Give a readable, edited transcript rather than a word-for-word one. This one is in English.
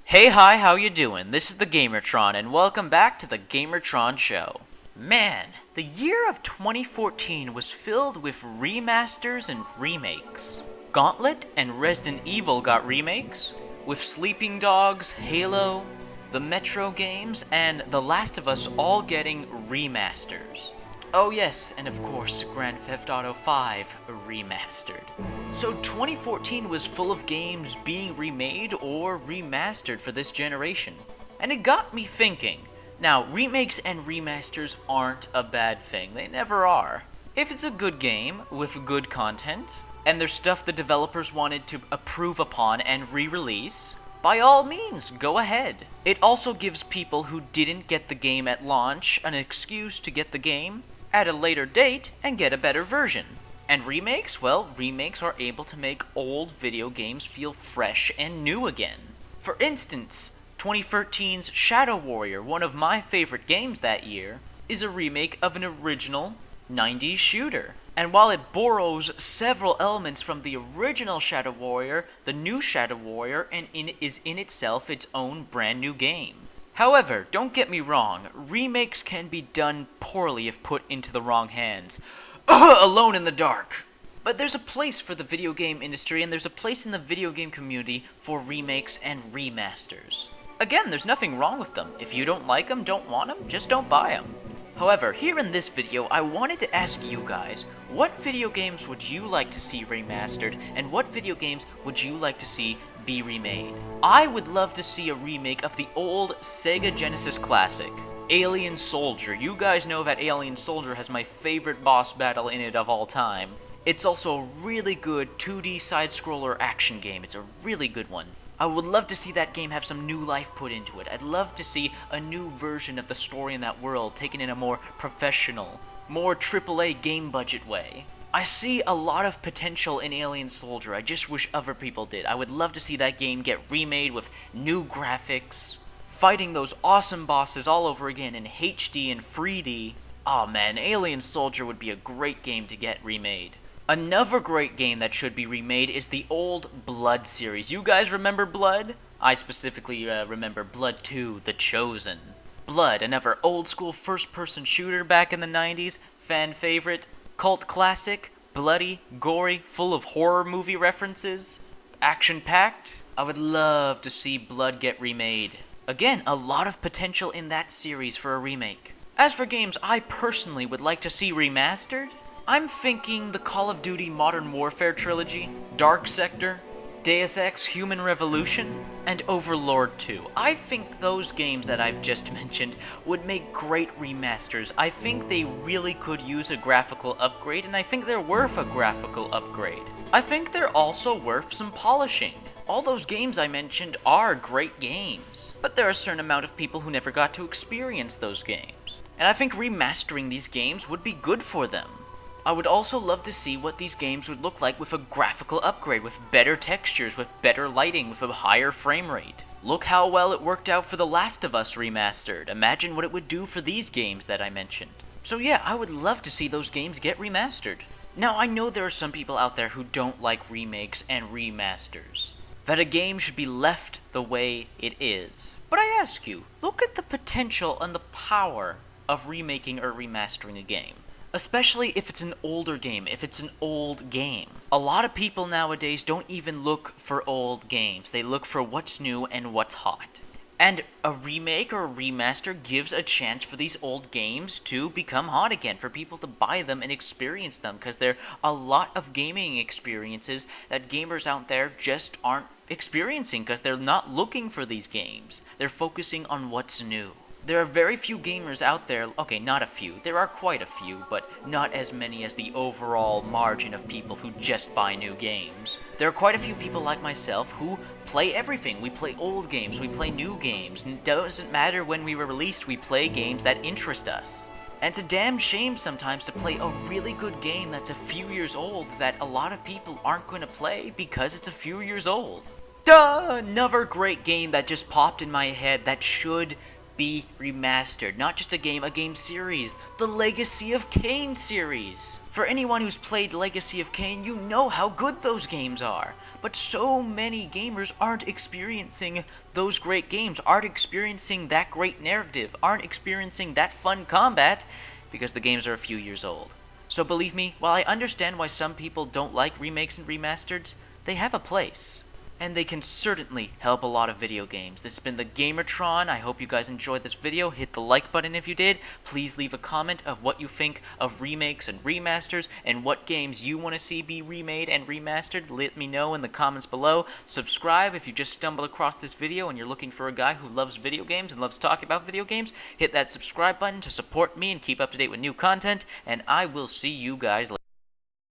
Hey, hi, how you doing? This is the Gamertron, and welcome back to the Gamertron Show. Man, the year of 2014 was filled with remasters and remakes. Gauntlet and Resident Evil got remakes, with Sleeping Dogs, Halo, the Metro games, and The Last of Us all getting remasters. Oh yes, and of course, Grand Theft Auto 5 Remastered. So 2014 was full of games being remade or remastered for this generation. And it got me thinking. Now, remakes and remasters aren't a bad thing, they never are. If it's a good game, with good content, and there's stuff the developers wanted to improve upon and re-release, by all means, go ahead. It also gives people who didn't get the game at launch an excuse to get the game at a later date and get a better version. And remakes? Well, remakes are able to make old video games feel fresh and new again. For instance, 2013's Shadow Warrior, one of my favorite games that year, is a remake of an original 90s shooter. And while it borrows several elements from the original Shadow Warrior, the new Shadow Warrior is in itself its own brand new game. However, don't get me wrong, remakes can be done poorly if put into the wrong hands. Alone in the dark! But there's a place for the video game industry, and there's a place in the video game community for remakes and remasters. Again, there's nothing wrong with them. If you don't like them, don't want them, just don't buy them. However, here in this video, I wanted to ask you guys, what video games would you like to see remastered, and what video games would you like to see be remade? I would love to see a remake of the old Sega Genesis classic, Alien Soldier. You guys know that Alien Soldier has my favorite boss battle in it of all time. It's also a really good 2D side-scroller action game. It's a really good one. I would love to see that game have some new life put into it. I'd love to see a new version of the story in that world taken in a more professional, more AAA game budget way. I see a lot of potential in Alien Soldier. I just wish other people did. I would love to see that game get remade with new graphics, fighting those awesome bosses all over again in HD and 3D. Aw man, Alien Soldier would be a great game to get remade. Another great game that should be remade is the old Blood series. You guys remember Blood? I specifically remember Blood 2, The Chosen. Blood, another old-school first-person shooter back in the 90s, fan favorite, cult classic, bloody, gory, full of horror movie references, action-packed. I would love to see Blood get remade. Again, a lot of potential in that series for a remake. As for games I personally would like to see remastered, I'm thinking the Call of Duty Modern Warfare trilogy, Dark Sector, Deus Ex Human Revolution, and Overlord 2. I think those games that I've just mentioned would make great remasters. I think they really could use a graphical upgrade, and I think they're worth a graphical upgrade. I think they're also worth some polishing. All those games I mentioned are great games, but there are a certain amount of people who never got to experience those games. And I think remastering these games would be good for them. I would also love to see what these games would look like with a graphical upgrade, with better textures, with better lighting, with a higher frame rate. Look how well it worked out for The Last of Us Remastered. Imagine what it would do for these games that I mentioned. So yeah, I would love to see those games get remastered. Now, I know there are some people out there who don't like remakes and remasters, that a game should be left the way it is. But I ask you, look at the potential and the power of remaking or remastering a game. Especially if it's an older game, if it's an old game. A lot of people nowadays don't even look for old games. They look for what's new and what's hot. And a remake or a remaster gives a chance for these old games to become hot again, for people to buy them and experience them, because there are a lot of gaming experiences that gamers out there just aren't experiencing, because they're not looking for these games. They're focusing on what's new. There are very few gamers out there, okay, not a few, there are quite a few, but not as many as the overall margin of people who just buy new games. There are quite a few people like myself who play everything. We play old games, we play new games. It doesn't matter when we were released, we play games that interest us. And it's a damn shame sometimes to play a really good game that's a few years old that a lot of people aren't going to play because it's a few years old. Duh! Another great game that just popped in my head that should be remastered. Not just a game series. The Legacy of Kain series. For anyone who's played Legacy of Kain, you know how good those games are. But so many gamers aren't experiencing those great games, aren't experiencing that great narrative, aren't experiencing that fun combat, because the games are a few years old. So believe me, while I understand why some people don't like remakes and remasters, they have a place. And they can certainly help a lot of video games. This has been the Gamertron. I hope you guys enjoyed this video. Hit the like button if you did. Please leave a comment of what you think of remakes and remasters and what games you want to see be remade and remastered. Let me know in the comments below. Subscribe if you just stumbled across this video and you're looking for a guy who loves video games and loves talking about video games. Hit that subscribe button to support me and keep up to date with new content. And I will see you guys later.